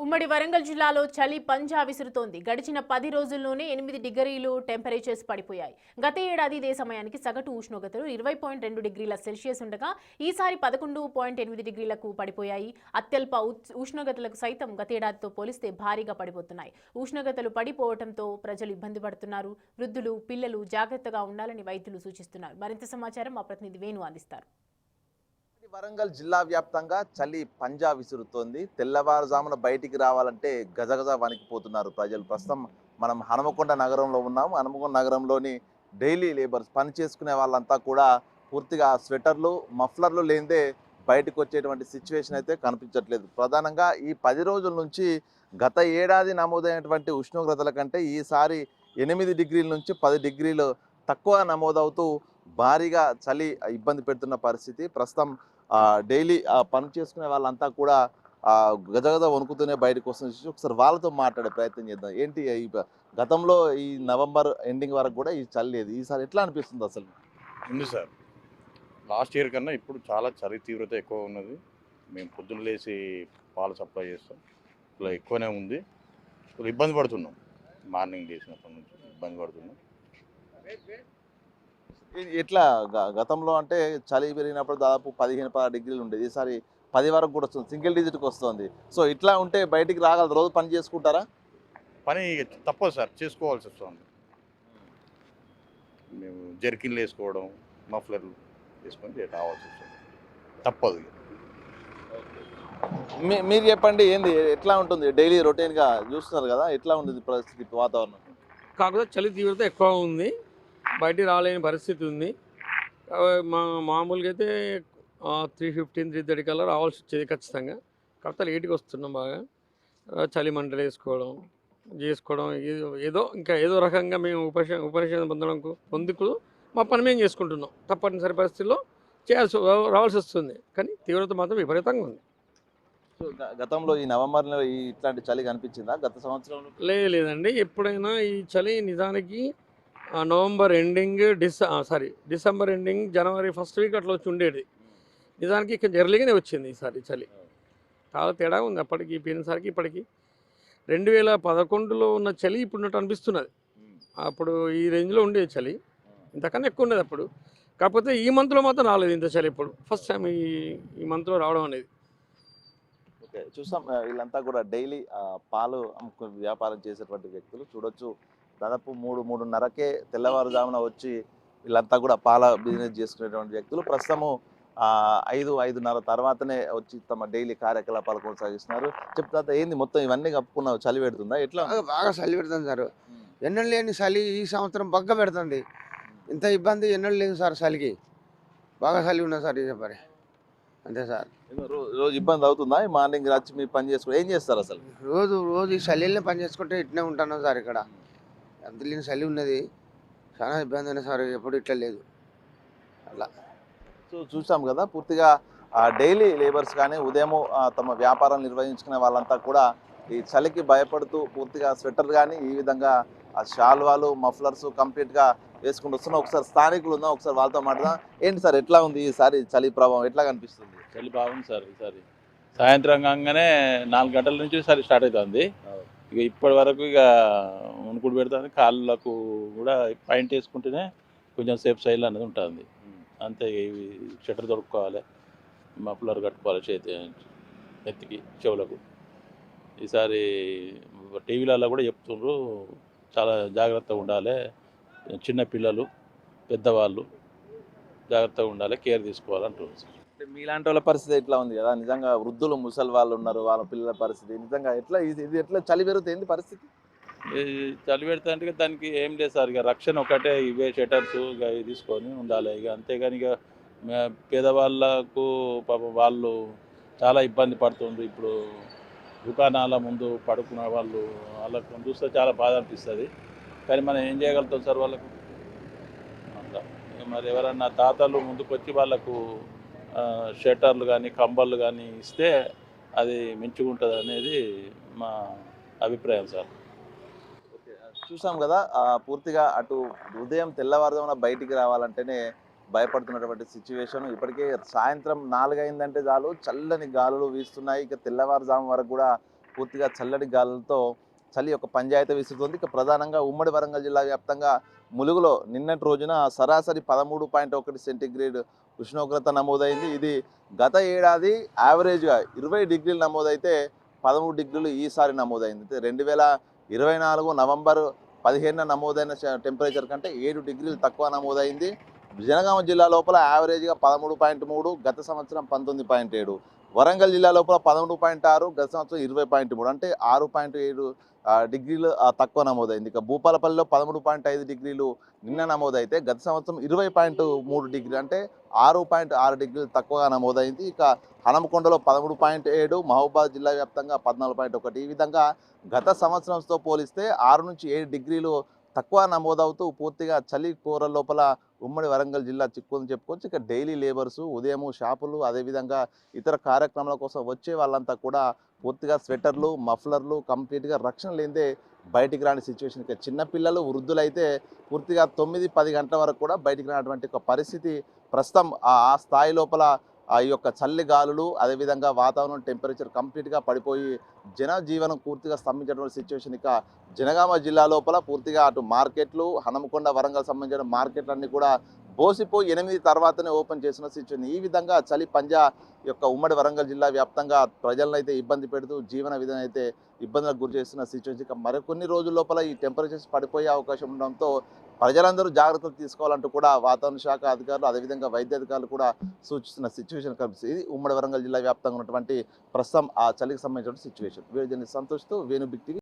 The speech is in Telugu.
ఉమ్మడి వరంగల్ జిల్లాలో చలి పంజా విసురుతోంది. గడిచిన 10 రోజుల్లోనే 8 డిగ్రీలు టెంపరేచర్స్ పడిపోయాయి. గత ఏడాది ఇదే సమయానికి సగటు ఉష్ణోగ్రతలు 20.2 డిగ్రీల సెల్సియస్ ఉండగా ఈసారి 11.8 డిగ్రీలకు పడిపోయాయి. అత్యల్ప ఉష్ణోగ్రతలకు సైతం గతేడాదితో పోలిస్తే భారీగా పడిపోతున్నాయి. ఉష్ణోగ్రతలు పడిపోవడంతో ప్రజలు ఇబ్బంది పడుతున్నారు. వృద్ధులు, పిల్లలు జాగ్రత్తగా ఉండాలని వైద్యులు సూచిస్తున్నారు. మరింత సమాచారం మా ప్రతినిధి వేణు అందిస్తారు. వరంగల్ జిల్లా వ్యాప్తంగా చలి పంజా విసురుతోంది. తెల్లవారుజామున బయటికి రావాలంటే గజగజ వణికిపోతున్నారు ప్రజలు. ప్రస్తుతం మనం హనుమకొండ నగరంలో ఉన్నాము. హనుమకొండ నగరంలోని డైలీ లేబర్స్ పని చేసుకునే వాళ్ళంతా కూడా పూర్తిగా స్వెటర్లు, మఫ్లర్లు లేనిదే బయటకు వచ్చేటువంటి సిచ్యువేషన్ అయితే కనిపించట్లేదు. ప్రధానంగా ఈ 10 రోజుల నుంచి గత ఏడాది నమోదైనటువంటి ఉష్ణోగ్రతల కంటే ఈసారి 8 డిగ్రీల నుంచి 10 డిగ్రీలు తక్కువ నమోదవుతూ భారీగా చలి ఇబ్బంది పెడుతున్న పరిస్థితి. ప్రస్తుతం డైలీ పని చేసుకునే వాళ్ళంతా కూడా గజగజ వణుకుతూనే బయటకు వస్తుంది. ఒకసారి వాళ్ళతో మాట్లాడే ప్రయత్నం చేద్దాం. ఏంటి గతంలో ఈ నవంబర్ ఎండింగ్ వరకు కూడా ఈ చలి లేదు, ఈసారి ఎట్లా అనిపిస్తుంది అసలు? ఉంది సార్. లాస్ట్ ఇయర్ కన్నా ఇప్పుడు చాలా చలి తీవ్రత ఎక్కువ ఉన్నది. మేము పొద్దున్న లేచి పాలు సప్లై చేస్తాం, ఇలా ఎక్కువనే ఉంది. కొద్దిగా ఇబ్బంది పడుతున్నాం. మార్నింగ్ లేచినప్పటి నుంచి ఇబ్బంది పడుతున్నాం. ఎట్లా గతంలో అంటే చలి పెరిగినప్పుడు దాదాపు 15-16 డిగ్రీలు ఉండేది, ఈసారి 10 వరకు కూడా వస్తుంది, సింగిల్ డిజిట్కి వస్తుంది. సో ఇట్లా ఉంటే బయటికి రాగలరు, రోజు పని చేసుకుంటారా? పని తప్పదు సార్, చేసుకోవాల్సి వస్తుంది. మేము జర్కిన్లు వేసుకోవడం, మఫ్లర్లు వేసుకొని రావాల్సి వస్తుంది, తప్పదు. మీరు చెప్పండి, ఏంది ఎట్లా ఉంటుంది డైలీ రొటీన్గా చూస్తున్నారు కదా, ఎట్లా ఉంటుంది పరిస్థితి వాతావరణం? కాకపోతే చలి తీవ్రత ఎక్కువ ఉంది, బయటికి రాలేని పరిస్థితి ఉంది. మామూలుగా అయితే 3:15-3:30 కల్లా రావాల్సి వచ్చేది ఖచ్చితంగా. కాకపోతే లేట్గా వస్తున్నాం బాగా. చలి మంటలు చేసుకోవడం ఏదో రకంగా మేము ఉపశమనం పొందుకు మా పని మేము చేసుకుంటున్నాం. తప్పనిసరి పరిస్థితుల్లో రావాల్సి వస్తుంది, కానీ తీవ్రత మాత్రం విపరీతంగా ఉంది. గతంలో ఈ నవంబర్లో ఇట్లాంటి చలి కనిపించిందా గత సంవత్సరంలో? లేదండి, ఎప్పుడైనా ఈ చలి నిజానికి నవంబర్ ఎండింగ్ డిసెంబర్ ఎండింగ్, జనవరి ఫస్ట్ వీక్ అట్లా వచ్చి ఉండేది. నిజానికి ఇక ఎర్లీగానే వచ్చింది ఈసారి చలి. చాలా తేడా ఉంది అప్పటికి పోయినసారికి ఇప్పటికి. 2011లో ఉన్న చలి ఇప్పుడున్నట్టు అనిపిస్తున్నది. అప్పుడు ఈ రేంజ్లో ఉండేది చలి, ఇంతకన్నా ఎక్కువ ఉండేది అప్పుడు. కాకపోతే ఈ మంత్లో మాత్రం రాలేదు ఇంత చలి. ఇప్పుడు ఫస్ట్ టైం ఈ మంత్లో రావడం అనేది. ఓకే, చూసాం వీళ్ళంతా కూడా డైలీ పాలు వ్యాపారం చేసేటువంటి వ్యక్తులు చూడొచ్చు. దాదాపు 3-3:30కే తెల్లవారుజామున వచ్చి వీళ్ళంతా కూడా పాల బిజినెస్ చేసుకునేటువంటి వ్యక్తులు. ప్రస్తుతము 5-5:30 తర్వాతనే వచ్చి తమ డైలీ కార్యకలాపాలు కొనసాగిస్తున్నారు. చెప్తా ఏంది మొత్తం ఇవన్నీ కప్పుకున్నావు, చలి పెడుతుందా ఎట్లా? బాగా చలి పెడుతుంది సార్. ఎన్నడూ లేని చలి ఈ సంవత్సరం బగ్గ పెడుతుంది. ఇంత ఇబ్బంది ఎన్నడూ లేదు సార్. చలికి బాగా చలి ఉన్నది సార్. ఇది మరి అంతే సార్. రోజు ఇబ్బంది అవుతుందా? మార్నింగ్ వచ్చి మీరు పని చేసుకో ఏం చేస్తారు అసలు? రోజు ఈ చలిలోనే పని చేసుకుంటే ఇట్నే ఉంటున్నాం సార్. ఇక్కడ అంత లేని చలి ఉన్నది, చాలా ఇబ్బంది అయినా సార్. ఎప్పుడు ఇట్లా లేదు అలా. సో చూసాం కదా, పూర్తిగా డైలీ లేబర్స్ కానీ ఉదయం తమ వ్యాపారం నిర్వహించుకునే వాళ్ళంతా కూడా ఈ చలికి భయపడుతూ పూర్తిగా స్వెటర్ కానీ ఈ విధంగా షాల్వాలు, మఫ్లర్స్ కంప్లీట్గా వేసుకుంటూ వస్తున్నాం. ఒకసారి స్థానికులు ఉందాం, ఒకసారి వాళ్ళతో మాట్లాడదాం. ఏంటి సార్ ఎట్లా ఉంది ఈసారి చలి ప్రభావం ఎట్లా కనిపిస్తుంది? చలి బాగుంది సార్. ఈసారి సాయంత్రం కాగానే 4 గంటల నుంచి సరి స్టార్ట్ అవుతుంది. ఇక ఇప్పటి వరకు ఇక వణుకుడు పెడుతుంది. కాళ్ళకు కూడా పాయింట్ వేసుకుంటేనే కొంచెం సేఫ్ సైడ్ అనేది ఉంటుంది. అంతే. ఇవి షట్టర్ దొరుకుకోవాలి, మఫ్లర్ కట్టుకోవాలి ఎత్తికి, చెవులకు. ఈసారి టీవీలలో కూడా చెప్తుండ్రు చాలా జాగ్రత్తగా ఉండాలి, చిన్న పిల్లలు పెద్దవాళ్ళు జాగ్రత్తగా ఉండాలి, కేర్ తీసుకోవాలంటున్నారు. మీలాంటి వాళ్ళ పరిస్థితి ఎట్లా ఉంది కదా, నిజంగా వృద్ధులు ముసలి వాళ్ళు ఉన్నారు, వాళ్ళ పిల్లల పరిస్థితి నిజంగా ఎట్లా, ఇది ఎట్లా చలి పెరుగుతుంది పరిస్థితి? చలి పెడతా అంటే దానికి ఏం లేదు సార్, ఇక రక్షణ ఒకటే, ఇవే షటర్స్ ఇక ఇవి తీసుకొని ఉండాలి. ఇక అంతేగాని ఇక పేదవాళ్ళకు పాపం వాళ్ళు చాలా ఇబ్బంది పడుతుంది. ఇప్పుడు దుకాణాల ముందు పడుకున్న వాళ్ళకు చూస్తే చాలా బాధ అనిపిస్తుంది. కానీ మనం ఏం చేయగలుగుతాం సార్ వాళ్ళకు? అట్లా మరి ఎవరన్నా తాతలు ముందుకు వచ్చి వాళ్ళకు షట్టర్లు కానీ కంబళ్ళు కానీ ఇస్తే అది మంచిగా ఉంటుంది అనేది మా అభిప్రాయం సార్. చూసాం కదా, పూర్తిగా అటు ఉదయం తెల్లవారుజామున బయటికి రావాలంటేనే భయపడుతున్నటువంటి సిచ్యువేషన్. ఇప్పటికే సాయంత్రం 4 అయిందంటే చాలు చల్లని గాలులు వీస్తున్నాయి. ఇక తెల్లవారుజాము వరకు కూడా పూర్తిగా చల్లటి గాలులతో చలి యొక్క పంచాయతీ విసురుతోంది. ఇక ప్రధానంగా ఉమ్మడి వరంగల్ జిల్లా వ్యాప్తంగా ములుగులో నిన్నటి రోజున సరాసరి 13.1 సెంటీగ్రేడ్ ఉష్ణోగ్రత నమోదైంది. ఇది గత ఏడాది యావరేజ్గా 20 డిగ్రీలు నమోదైతే 13 డిగ్రీలు ఈసారి నమోదైంది. 2024 నవంబర్ 15న నమోదైన టెంపరేచర్ కంటే 7 డిగ్రీలు తక్కువ నమోదైంది. జనగామ జిల్లా లోపల యావరేజ్గా 13.3, గత సంవత్సరం 19.7. వరంగల్ జిల్లా లోపల 11.6, గత సంవత్సరం 20.3, అంటే 6.7 డిగ్రీలు తక్కువ నమోదైంది. ఇక భూపాలపల్లిలో 13.5 డిగ్రీలు నిన్న నమోదైతే గత సంవత్సరం 20.3 డిగ్రీలు, అంటే 6.6 డిగ్రీలు తక్కువగా నమోదైంది. ఇక హనుమకొండలో 13.7, మహబూబాద్ జిల్లా వ్యాప్తంగా 14.1. ఈ విధంగా గత సంవత్సరంతో పోలిస్తే 6 నుంచి 7 డిగ్రీలు తక్కువ నమోదవుతూ పూర్తిగా చలి కూర లోపల ఉమ్మడి వరంగల్ జిల్లా చిక్కుందని చెప్పుకోవచ్చు. ఇక డైలీ లేబర్సు ఉదయం షాపులు అదేవిధంగా ఇతర కార్యక్రమాల కోసం వచ్చే వాళ్ళంతా కూడా పూర్తిగా స్వెటర్లు, మఫ్లర్లు కంప్లీట్గా రక్షణ లేనిదే బయటికి రాని సిచ్యువేషన్. ఇక చిన్నపిల్లలు, వృద్ధులైతే పూర్తిగా 9-10 గంటల వరకు కూడా బయటికి రానటువంటి ఒక పరిస్థితి ప్రస్తుతం ఆ స్థాయి లోపల ఈ యొక్క చల్లి గాలులు అదేవిధంగా వాతావరణం టెంపరేచర్ కంప్లీట్గా పడిపోయి జనజీవనం పూర్తిగా స్తంభించినటువంటి సిచ్యువేషన్. ఇక జనగామ జిల్లా లోపల పూర్తిగా అటు మార్కెట్లు, హనుమకొండ, వరంగల్ సంబంధించిన మార్కెట్లన్నీ కూడా బోసిపోయి 8 తర్వాతనే ఓపెన్ చేసిన సిచ్యువేషన్. ఈ విధంగా చలి పంజా యొక్క ఉమ్మడి వరంగల్ జిల్లా వ్యాప్తంగా ప్రజలను అయితే ఇబ్బంది పెడుతూ జీవన విధానం అయితే ఇబ్బందులకు గురి చేస్తున్న సిచ్యువేషన్. ఇక మరికొన్ని రోజుల లోపల ఈ టెంపరేచర్స్ పడిపోయే అవకాశం ఉండడంతో ప్రజలందరూ జాగ్రత్తలు తీసుకోవాలంటూ కూడా వాతావరణ శాఖ అధికారులు అదేవిధంగా వైద్య అధికారులు కూడా సూచిస్తున్న సిచ్యువేషన్ కనిపిస్తుంది. ఇది ఉమ్మడి వరంగల్ జిల్లా వ్యాప్తంగా ఉన్నటువంటి ప్రస్తుతం ఆ చలికి సంబంధించిన సిచ్యువేషన్. వీడియో సంతోష్తో వేణు బిగ్ టీవీ.